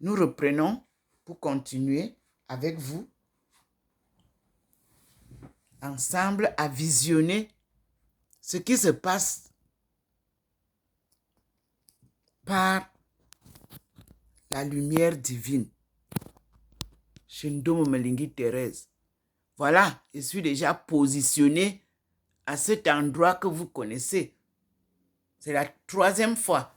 Nous reprenons pour continuer avec vous ensemble à visionner ce qui se passe par la lumière divine chez Ndomo Melingi Thérèse. Voilà, je suis déjà positionné à cet endroit que vous connaissez. C'est la 3e fois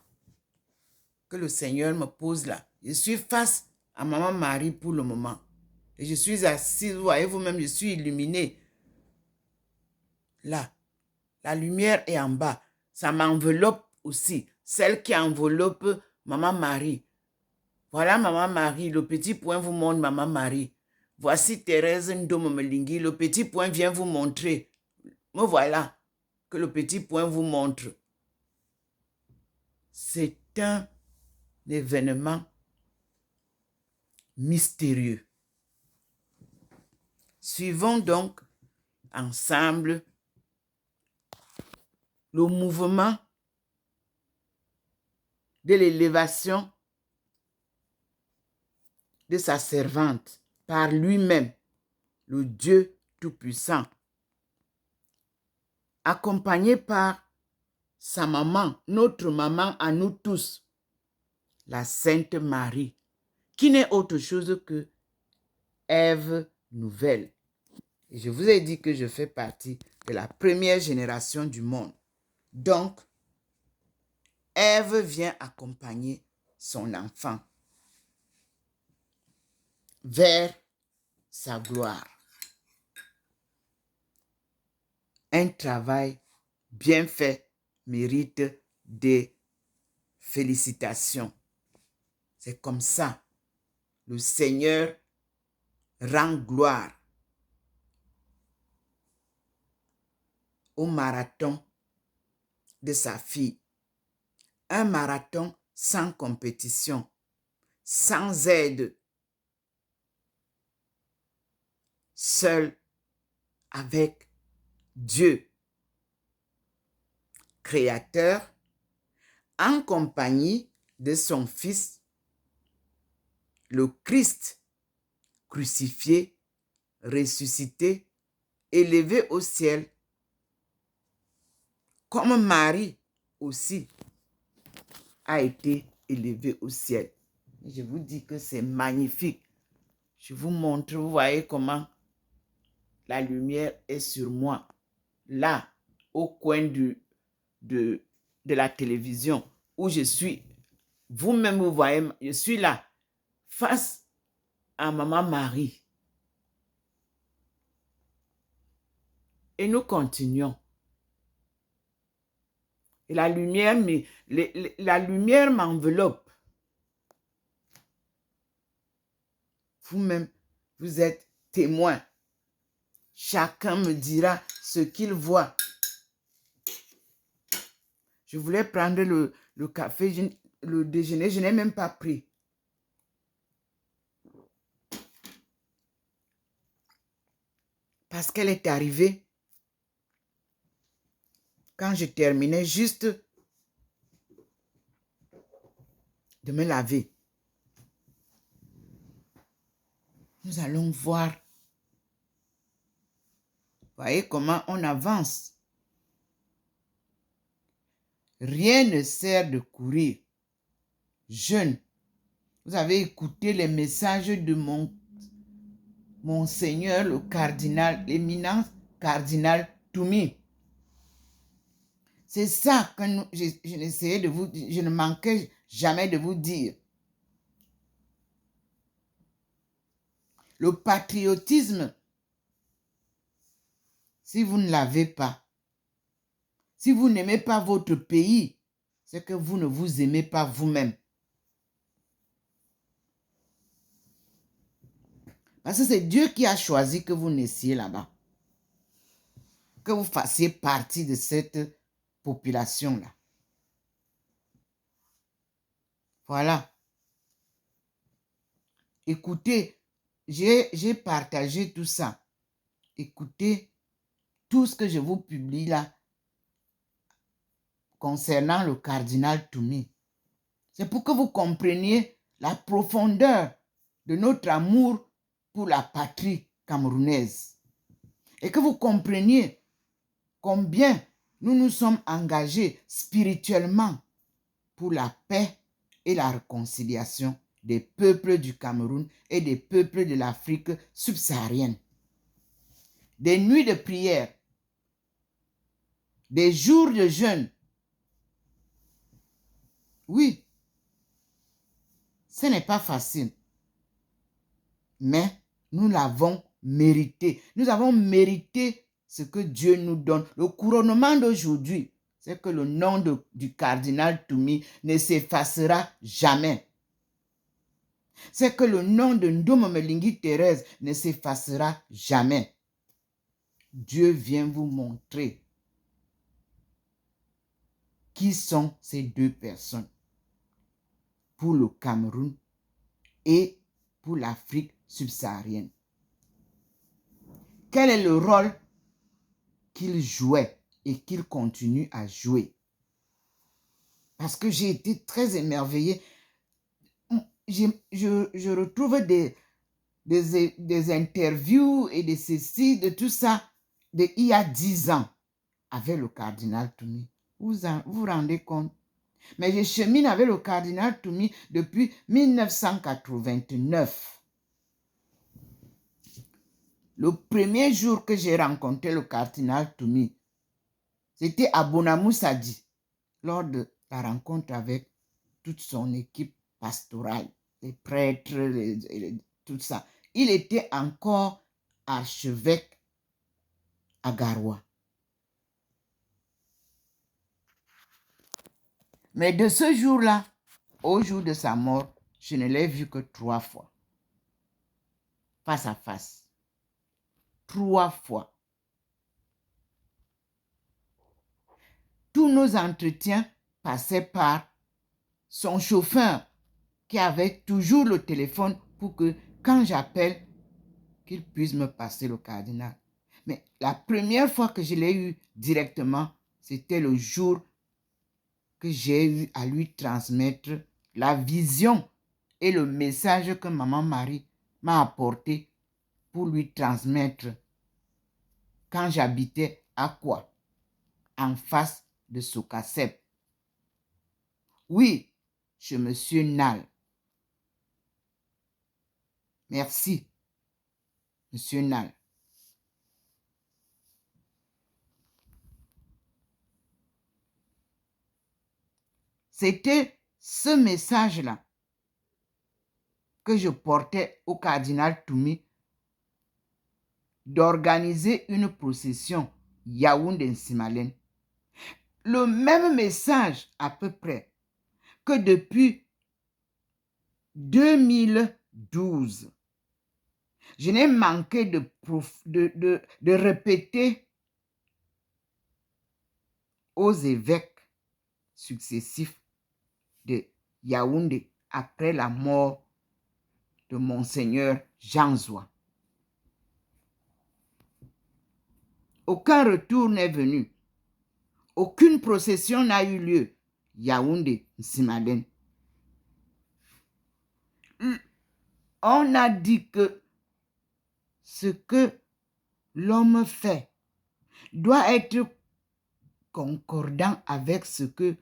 que le Seigneur me pose là. Je suis face à Maman Marie pour le moment. Et je suis assise, vous voyez vous-même, je suis illuminée. Là, la lumière est en bas. Ça m'enveloppe aussi. Celle qui enveloppe Maman Marie. Voilà Maman Marie. Le petit point vous montre Maman Marie. Voici Thérèse Ndomo Melingi. Le petit point vient vous montrer. Me voilà que le petit point vous montre. C'est un événement mystérieux. Suivons donc ensemble le mouvement de l'élévation de sa servante par lui-même, le Dieu Tout-Puissant, accompagné par sa maman, notre maman à nous tous, la Sainte Marie, qui n'est autre chose que Ève nouvelle. Et je vous ai dit que je fais partie de la première génération du monde. Donc, Ève vient accompagner son enfant vers sa gloire. Un travail bien fait mérite des félicitations. C'est comme ça. Le Seigneur rend gloire au marathon de sa fille. Un marathon sans compétition, sans aide, seul avec Dieu, Créateur, en compagnie de son Fils, le Christ, crucifié, ressuscité, élevé au ciel, comme Marie aussi a été élevée au ciel. Je vous dis que c'est magnifique. Je vous montre, vous voyez comment la lumière est sur moi. Là, au coin de la télévision, où je suis. Vous-même, vous voyez, je suis là, face à Maman Marie. Et nous continuons. Et la lumière, la lumière m'enveloppe. Vous-même, vous êtes témoin. Chacun me dira ce qu'il voit. Je voulais prendre le café, le déjeuner, je n'ai même pas pris. Parce qu'elle est arrivée quand je terminais juste de me laver. Nous allons voir. Voyez comment on avance. Rien ne sert de courir. Jeune, vous avez écouté les messages de mon Seigneur, le cardinal, l'éminent cardinal Toumi. C'est ça que je n'essayais de vous dire, je ne manquais jamais de vous dire. Le patriotisme, si vous ne l'avez pas, si vous n'aimez pas votre pays, c'est que vous ne vous aimez pas vous-même. Parce que c'est Dieu qui a choisi que vous naissiez là-bas. Que vous fassiez partie de cette population-là. Voilà. Écoutez, j'ai partagé tout ça. Écoutez tout ce que je vous publie là concernant le cardinal Toumi. C'est pour que vous compreniez la profondeur de notre amour pour la patrie camerounaise. Et que vous compreniez combien nous nous sommes engagés spirituellement pour la paix et la réconciliation des peuples du Cameroun et des peuples de l'Afrique subsaharienne. Des nuits de prière, des jours de jeûne. Oui, ce n'est pas facile, mais nous l'avons mérité. Nous avons mérité ce que Dieu nous donne. Le couronnement d'aujourd'hui, c'est que le nom du cardinal Toumi ne s'effacera jamais. C'est que le nom de Ndom Melingi Thérèse ne s'effacera jamais. Dieu vient vous montrer qui sont ces deux personnes pour le Cameroun et pour l'Afrique subsaharienne. Quel est le rôle qu'il jouait et qu'il continue à jouer? Parce que j'ai été très émerveillée. Je retrouve des interviews et des ceci, de tout ça, il y a 10 ans, avec le cardinal Toumi. Vous vous rendez compte? Mais je chemine avec le cardinal Toumi depuis 1989. Le premier jour que j'ai rencontré le cardinal Toumi, c'était à Bonamoussadi, lors de la rencontre avec toute son équipe pastorale, les prêtres, tout ça. Il était encore archevêque à Garoua. Mais de ce jour-là, au jour de sa mort, je ne l'ai vu que 3 fois. Face à face. 3 fois. Tous nos entretiens passaient par son chauffeur qui avait toujours le téléphone pour que quand j'appelle, qu'il puisse me passer le cardinal. Mais la première fois que je l'ai eu directement, c'était le jour que j'ai eu à lui transmettre la vision et le message que maman Marie m'a apporté pour lui transmettre quand j'habitais à quoi? En face de Sokasep. Oui, chez Monsieur Nal. Merci, Monsieur Nal. C'était ce message-là que je portais au cardinal Toumi d'organiser une procession Yaoundé-Nsimalen. Le même message à peu près que depuis 2012, je n'ai manqué de répéter aux évêques successifs de Yaoundé après la mort de Monseigneur Jean Zoua. Aucun retour n'est venu. Aucune procession n'a eu lieu. Yaoundé, Nsimalen. On a dit que ce que l'homme fait doit être concordant avec ce que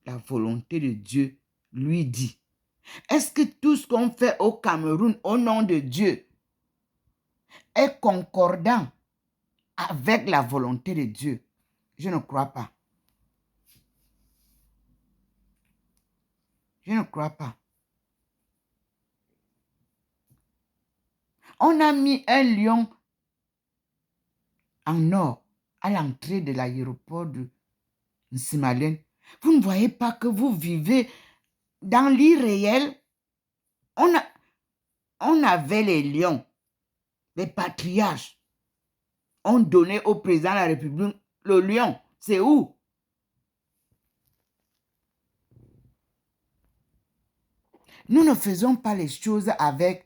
la volonté de Dieu lui dit. Est-ce que tout ce qu'on fait au Cameroun au nom de Dieu est concordant avec la volonté de Dieu? Je ne crois pas. Je ne crois pas. On a mis un lion en or à l'entrée de l'aéroport de Nsimalen. Vous ne voyez pas que vous vivez dans l'irréel? On avait les lions, les patriarches. On donnait au président de la République le lion. C'est où? Nous ne faisons pas les choses avec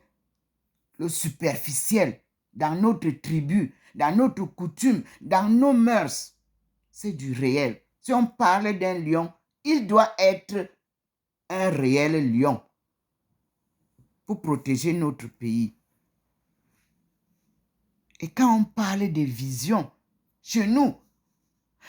le superficiel dans notre tribu, dans notre coutume, dans nos mœurs. C'est du réel. Si on parle d'un lion, il doit être un réel lion. pour protéger notre pays. Et quand on parle des visions, chez nous,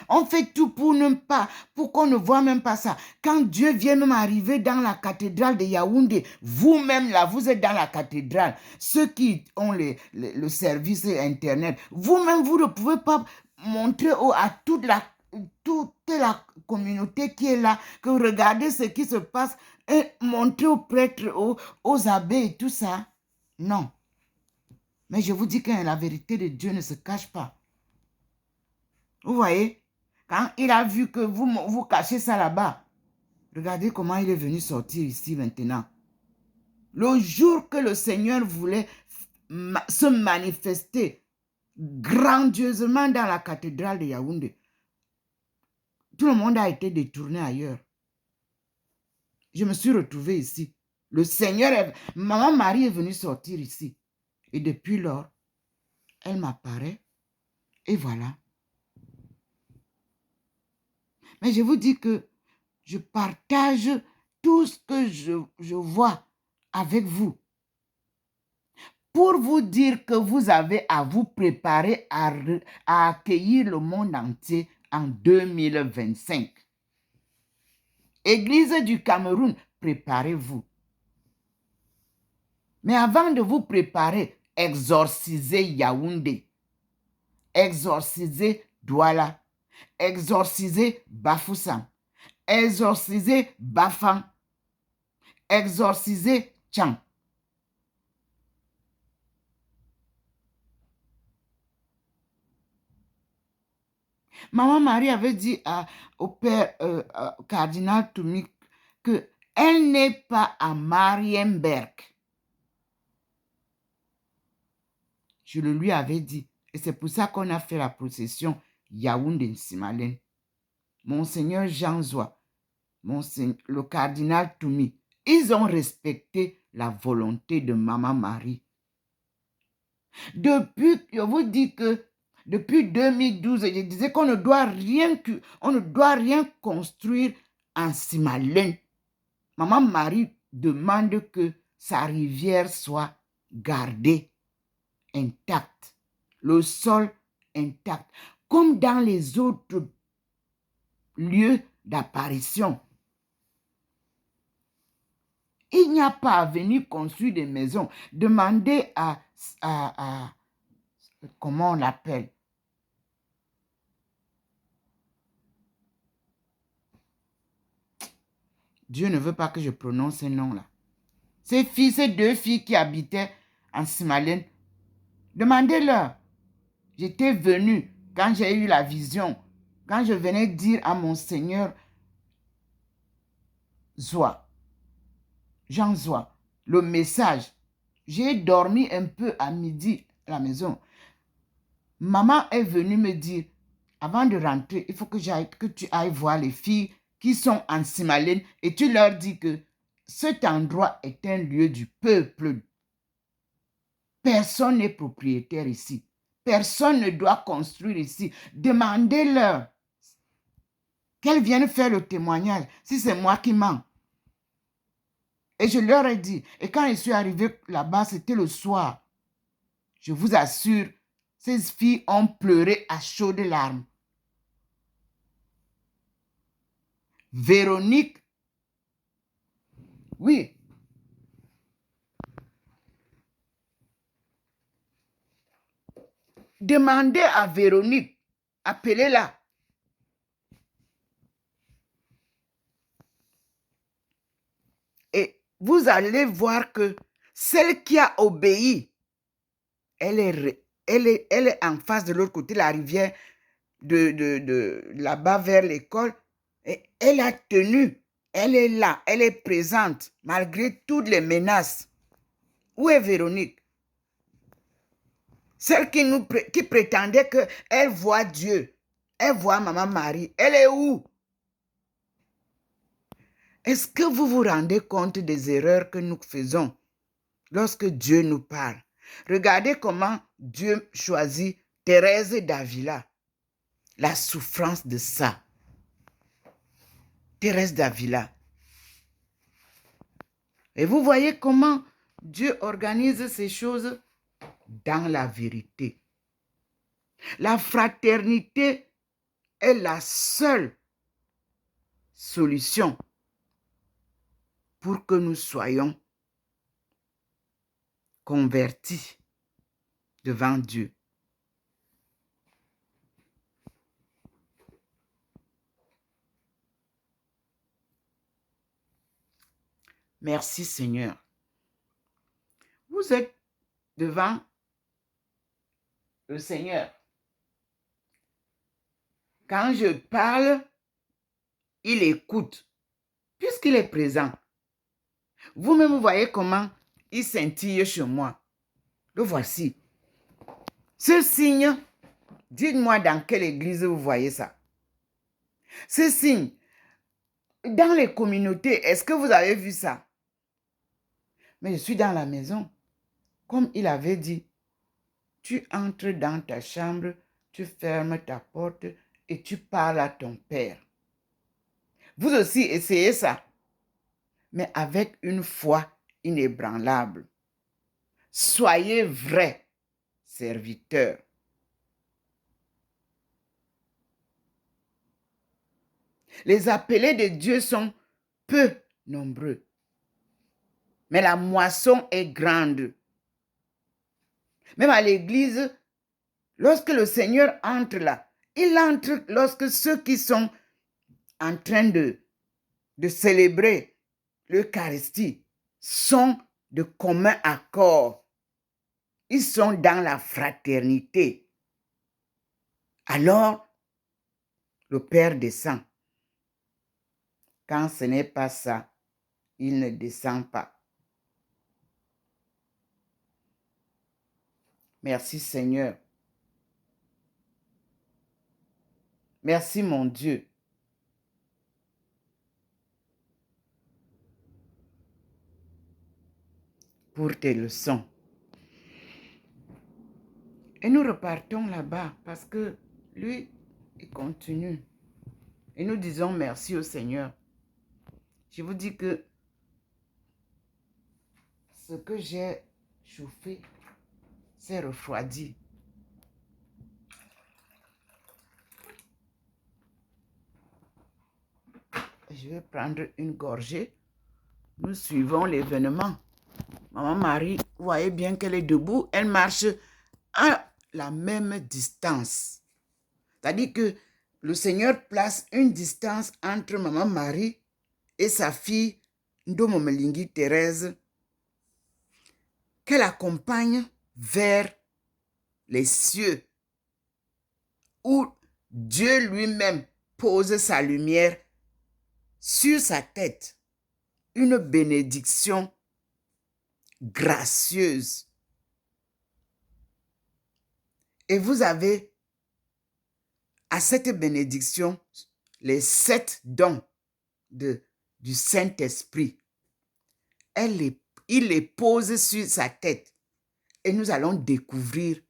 on fait tout pour qu'on ne voit même pas ça. Quand Dieu vient même arriver dans la cathédrale de Yaoundé, vous-même là, vous êtes dans la cathédrale. Ceux qui ont le service Internet, vous-même, vous ne pouvez pas montrer à toute la communauté qui est là que regardez ce qui se passe et montrer aux prêtres, aux abbés et tout ça. Non. Mais je vous dis que la vérité de Dieu ne se cache pas. Vous voyez? Quand il a vu que vous cachez ça là-bas, regardez comment il est venu sortir ici maintenant. Le jour que le Seigneur voulait se manifester grandiosement dans la cathédrale de Yaoundé, tout le monde a été détourné ailleurs. Je me suis retrouvée ici. Le Seigneur, Maman Marie est venue sortir ici. Et depuis lors, elle m'apparaît. Et voilà. Mais je vous dis que je partage tout ce que je vois avec vous. Pour vous dire que vous avez à vous préparer à accueillir le monde entier en 2025. Église du Cameroun, préparez-vous. Mais avant de vous préparer, exorcisez Yaoundé, exorcisez Douala, exorcisez Bafoussam, exorcisez Bafang, exorcisez Tchang. Maman Marie avait dit au père cardinal Toumi qu'elle n'est pas à Marienberg. Je le lui avais dit. Et c'est pour ça qu'on a fait la procession Yaoundé-Nsimalen. Monseigneur Jean Zoua, le cardinal Toumi, ils ont respecté la volonté de Maman Marie. Depuis, je vous dis que depuis 2012, je disais qu'on ne doit rien construire en Nsimalen. Maman Marie demande que sa rivière soit gardée intacte, le sol intact, comme dans les autres lieux d'apparition. Il n'y a pas à venir construire des maisons. Demandez à comment on l'appelle? Dieu ne veut pas que je prononce ce nom-là. Ces deux filles qui habitaient en Nsimalen, demandez-leur. J'étais venu quand j'ai eu la vision, quand je venais dire à Monseigneur Zoua, Jean Zoua, le message. J'ai dormi un peu à midi à la maison. Maman est venue me dire, avant de rentrer, il faut que tu ailles voir les filles qui sont en Nsimalen et tu leur dis que cet endroit est un lieu du peuple. Personne n'est propriétaire ici. Personne ne doit construire ici. Demandez-leur qu'elles viennent faire le témoignage si c'est moi qui mens. Et je leur ai dit, et quand je suis arrivé là-bas, c'était le soir. Je vous assure, ces filles ont pleuré à chaudes larmes. Véronique, oui. Demandez à Véronique, appelez-la. Et vous allez voir que celle qui a obéi, elle est en face de l'autre côté, la rivière de là-bas vers l'école. Et elle a tenu, elle est là, elle est présente, malgré toutes les menaces. Où est Véronique? Celle qui prétendait qu'elle voit Dieu, elle voit Maman Marie, elle est où? Est-ce que vous vous rendez compte des erreurs que nous faisons lorsque Dieu nous parle? Regardez comment Dieu choisit Thérèse d'Avila. La souffrance de ça. Thérèse d'Avila. Et vous voyez comment Dieu organise ces choses dans la vérité. La fraternité est la seule solution pour que nous soyons convertis devant Dieu. Merci Seigneur. Vous êtes devant le Seigneur. Quand je parle, il écoute, puisqu'il est présent. Vous-même, voyez comment il scintille chez moi. Le voici. Ce signe, dites-moi dans quelle église vous voyez ça. Ce signe, dans les communautés, est-ce que vous avez vu ça? Mais je suis dans la maison. Comme il avait dit, tu entres dans ta chambre, tu fermes ta porte et tu parles à ton Père. Vous aussi, essayez ça, mais avec une foi inébranlable. Soyez vrais serviteurs. Les appelés de Dieu sont peu nombreux, mais la moisson est grande. Même à l'église, lorsque le Seigneur entre là, il entre lorsque ceux qui sont en train de célébrer l'Eucharistie sont de commun accord. Ils sont dans la fraternité. Alors, le Père descend. Quand ce n'est pas ça, il ne descend pas. Merci Seigneur. Merci mon Dieu. Pour tes leçons. Et nous repartons là-bas parce que lui, il continue. Et nous disons merci au Seigneur. Je vous dis que ce que j'ai chauffé s'est refroidi. Je vais prendre une gorgée. Nous suivons l'événement. Maman Marie, vous voyez bien qu'elle est debout. Elle marche à la même distance. C'est-à-dire que le Seigneur place une distance entre Maman Marie et sa fille Ndomomelingi Thérèse, qu'elle accompagne vers les cieux, où Dieu lui-même pose sa lumière sur sa tête, une bénédiction gracieuse. Et vous avez à cette bénédiction les 7 dons du Saint-Esprit. Il les pose sur sa tête et nous allons découvrir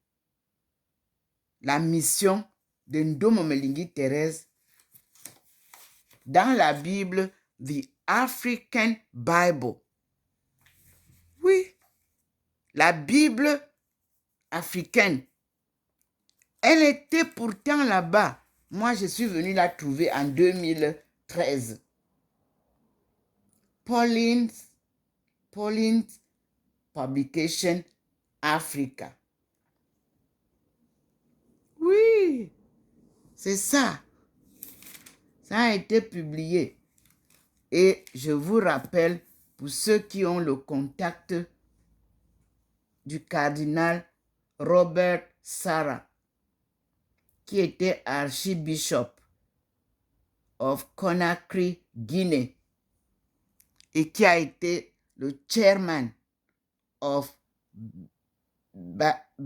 la mission de Ndomomelingi Thérèse dans la Bible, The African Bible. Oui, la Bible africaine. Elle était pourtant là-bas. Moi, je suis venue la trouver en 2013. Pauline's Publication Africa. Oui, c'est ça. Ça a été publié. Et je vous rappelle, pour ceux qui ont le contact du cardinal Robert Sarah, qui était archbishop of Conakry, Guinée, et qui a été le chairman of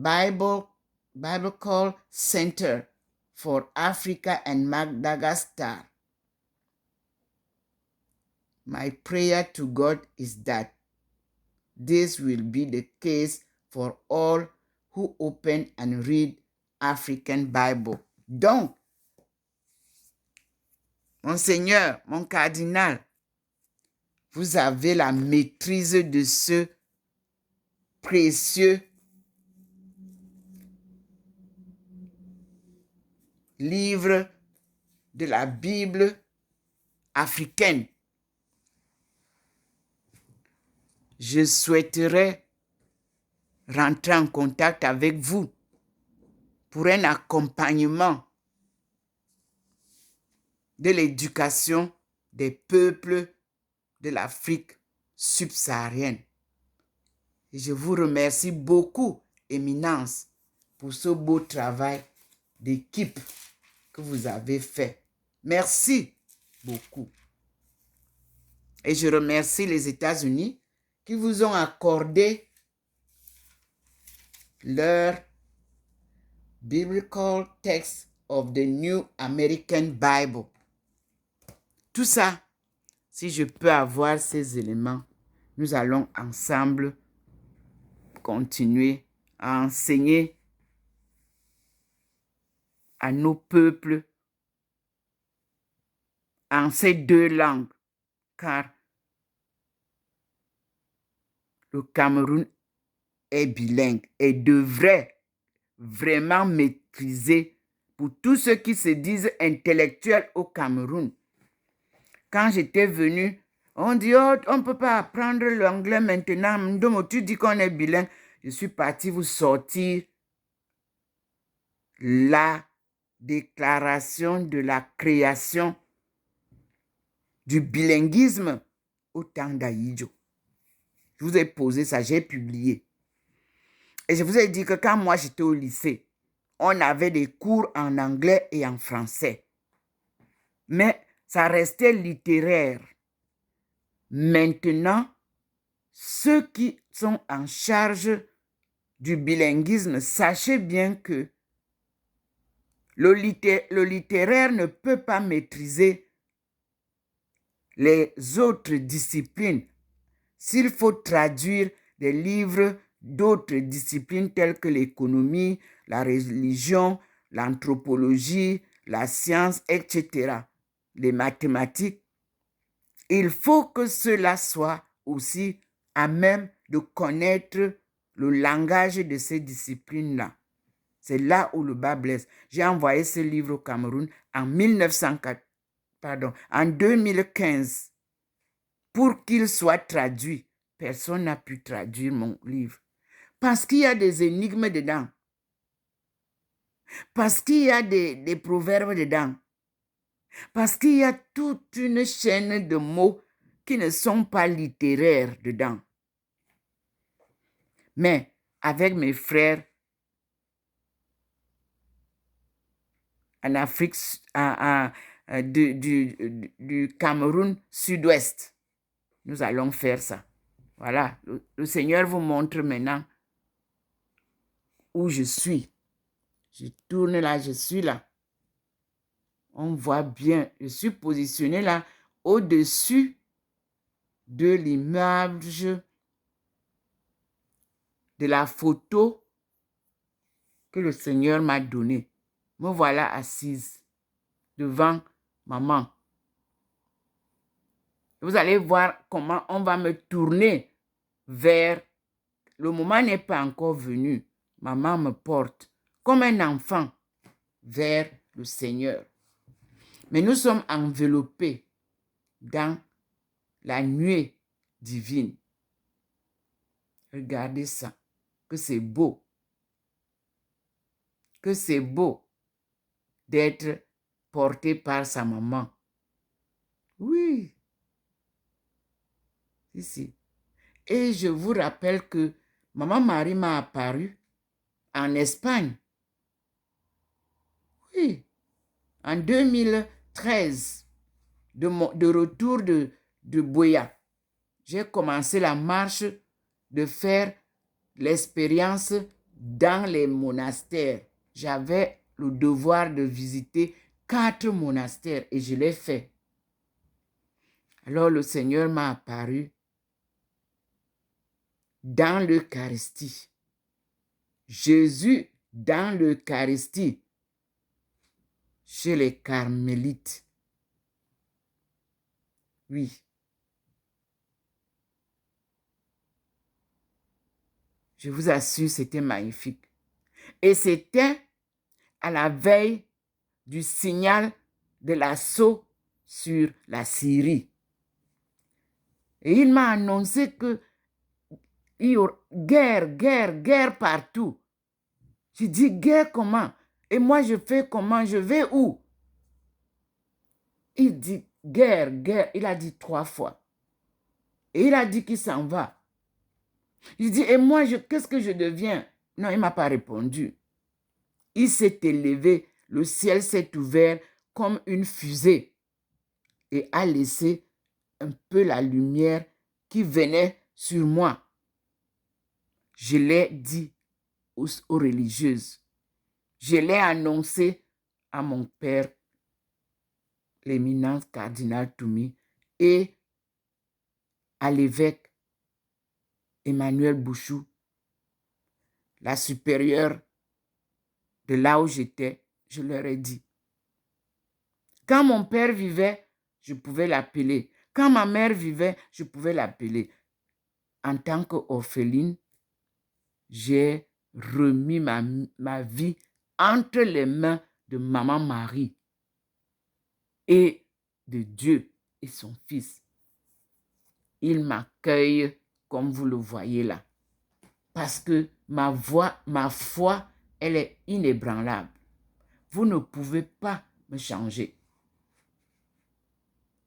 Biblical Center for Africa and Madagascar. My prayer to God is that this will be the case for all who open and read African Bible. Donc, Monseigneur, mon cardinal, vous avez la maîtrise de ce précieux livre de la Bible africaine. Je souhaiterais rentrer en contact avec vous pour un accompagnement de l'éducation des peuples de l'Afrique subsaharienne. Et je vous remercie beaucoup, Éminence, pour ce beau travail d'équipe que vous avez fait. Merci beaucoup. Et je remercie les États-Unis qui vous ont accordé leur Biblical Text of the New American Bible. Tout ça, si je peux avoir ces éléments, nous allons ensemble continuer à enseigner à nos peuples en ces deux langues, car le Cameroun est bilingue et devrait vraiment maîtriser pour tous ceux qui se disent intellectuels au Cameroun. Quand j'étais venu, on dit, oh, on ne peut pas apprendre l'anglais maintenant. Ndomo, tu dis qu'on est bilingue. Je suis parti vous sortir la déclaration de la création du bilinguisme au temps d'Ahidjo. Je vous ai posé ça, j'ai publié. Et je vous ai dit que quand moi j'étais au lycée, on avait des cours en anglais et en français. Mais ça restait littéraire. Maintenant, ceux qui sont en charge du bilinguisme, sachez bien que le littéraire ne peut pas maîtriser les autres disciplines. S'il faut traduire des livres d'autres disciplines telles que l'économie, la religion, l'anthropologie, la science, etc., les mathématiques, il faut que cela soit aussi à même de connaître le langage de ces disciplines-là. C'est là où le bas blesse. J'ai envoyé ce livre au Cameroun en 2015 pour qu'il soit traduit. Personne n'a pu traduire mon livre. Parce qu'il y a des énigmes dedans. Parce qu'il y a des proverbes dedans. Parce qu'il y a toute une chaîne de mots qui ne sont pas littéraires dedans. Mais avec mes frères en Afrique, du Cameroun sud-ouest, nous allons faire ça. Voilà, le Seigneur vous montre maintenant où je suis. Je tourne là, je suis là. On voit bien, je suis positionné là, au-dessus de l'image de la photo que le Seigneur m'a donnée. Me voilà assise devant maman. Vous allez voir comment on va me tourner vers... Le moment n'est pas encore venu. Maman me porte comme un enfant vers le Seigneur. Mais nous sommes enveloppés dans la nuée divine. Regardez ça, que c'est beau. Que c'est beau d'être porté par sa maman. Oui. Ici. Et je vous rappelle que Maman Marie m'a apparu en Espagne. Oui. En 2013, de retour de Buea, j'ai commencé la marche de faire l'expérience dans les monastères. J'avais le devoir de visiter 4 monastères et je l'ai fait. Alors le Seigneur m'a apparu dans l'Eucharistie. Jésus dans l'Eucharistie chez les carmélites. Oui. Je vous assure, c'était magnifique. Et c'était à la veille du signal de l'assaut sur la Syrie. Et il m'a annoncé que il y aura guerre partout. J'ai dit, guerre comment? Et moi, je fais comment? Je vais où? Il dit, guerre. Il a dit 3 fois. Et il a dit qu'il s'en va. Il dit, et moi, qu'est-ce que je deviens? Non, il ne m'a pas répondu. Il s'est élevé, le ciel s'est ouvert comme une fusée et a laissé un peu la lumière qui venait sur moi. Je l'ai dit aux religieuses. Je l'ai annoncé à mon père, l'éminent cardinal Toumi, et à l'évêque Emmanuel Bouchou, la supérieure de là où j'étais. Je leur ai dit. Quand mon père vivait, je pouvais l'appeler. Quand ma mère vivait, je pouvais l'appeler. En tant qu'orpheline, j'ai remis ma vie entre les mains de Maman Marie et de Dieu et son Fils. Il m'accueille comme vous le voyez là. Parce que ma foi, elle est inébranlable. Vous ne pouvez pas me changer.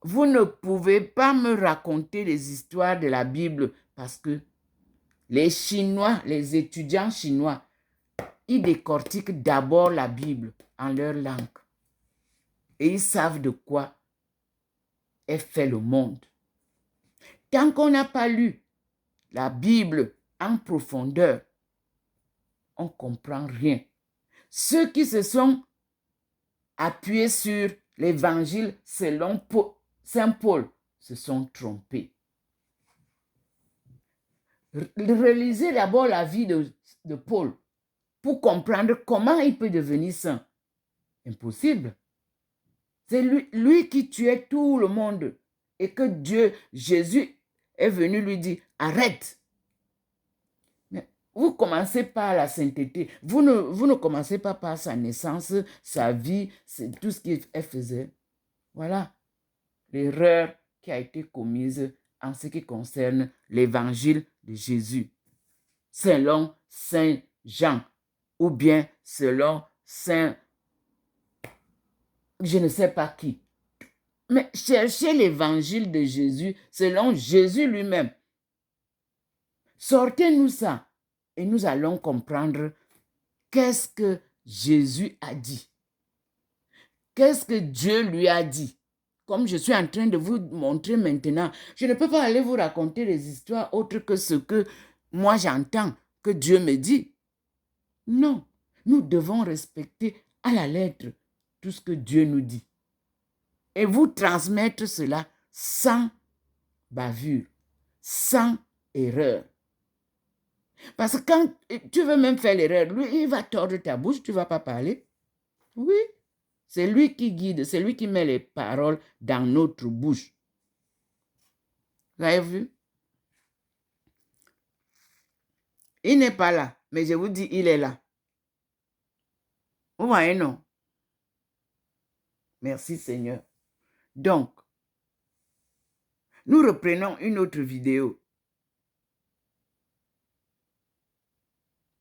Vous ne pouvez pas me raconter les histoires de la Bible parce que les Chinois, les étudiants chinois, ils décortiquent d'abord la Bible en leur langue. Et ils savent de quoi est fait le monde. Tant qu'on n'a pas lu la Bible en profondeur, on ne comprend rien. Ceux qui se sont appuyés sur l'évangile selon Saint Paul se sont trompés. Relisez d'abord la vie de Paul pour comprendre comment il peut devenir saint. Impossible. C'est lui qui tuait tout le monde et que Jésus est venu lui dire, arrête. Mais vous commencez par la sainteté. Vous ne commencez pas par sa naissance, sa vie, c'est tout ce qu'il faisait. Voilà l'erreur qui a été commise en ce qui concerne l'évangile de Jésus. Selon Saint Jean ou bien selon Saint... je ne sais pas qui. Mais cherchez l'évangile de Jésus selon Jésus lui-même. Sortez-nous ça et nous allons comprendre qu'est-ce que Jésus a dit. Qu'est-ce que Dieu lui a dit. Comme je suis en train de vous montrer maintenant, je ne peux pas aller vous raconter des histoires autres que ce que moi j'entends, que Dieu me dit. Non, nous devons respecter à la lettre tout ce que Dieu nous dit. Et vous transmettre cela sans bavure, sans erreur. Parce que quand tu veux même faire l'erreur, lui, il va tordre ta bouche, tu ne vas pas parler. Oui, c'est lui qui guide, c'est lui qui met les paroles dans notre bouche. Vous avez vu? Il n'est pas là, mais je vous dis, il est là. Vous voyez, non? Merci Seigneur. Donc, nous reprenons une autre vidéo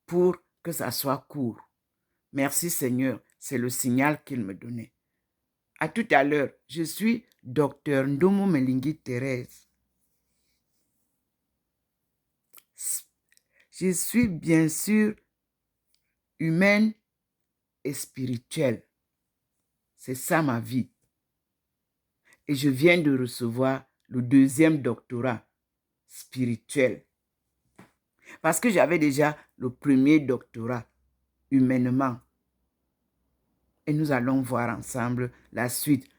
pour que ça soit court. Merci Seigneur, c'est le signal qu'il me donnait. À tout à l'heure, je suis Dr Ndomo Melingi Thérèse. Je suis bien sûr humaine et spirituelle. C'est ça ma vie. Et je viens de recevoir le 2e doctorat spirituel. Parce que j'avais déjà le 1er doctorat humainement. Et nous allons voir ensemble la suite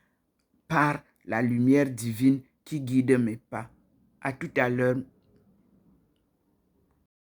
par la lumière divine qui guide mes pas. À tout à l'heure,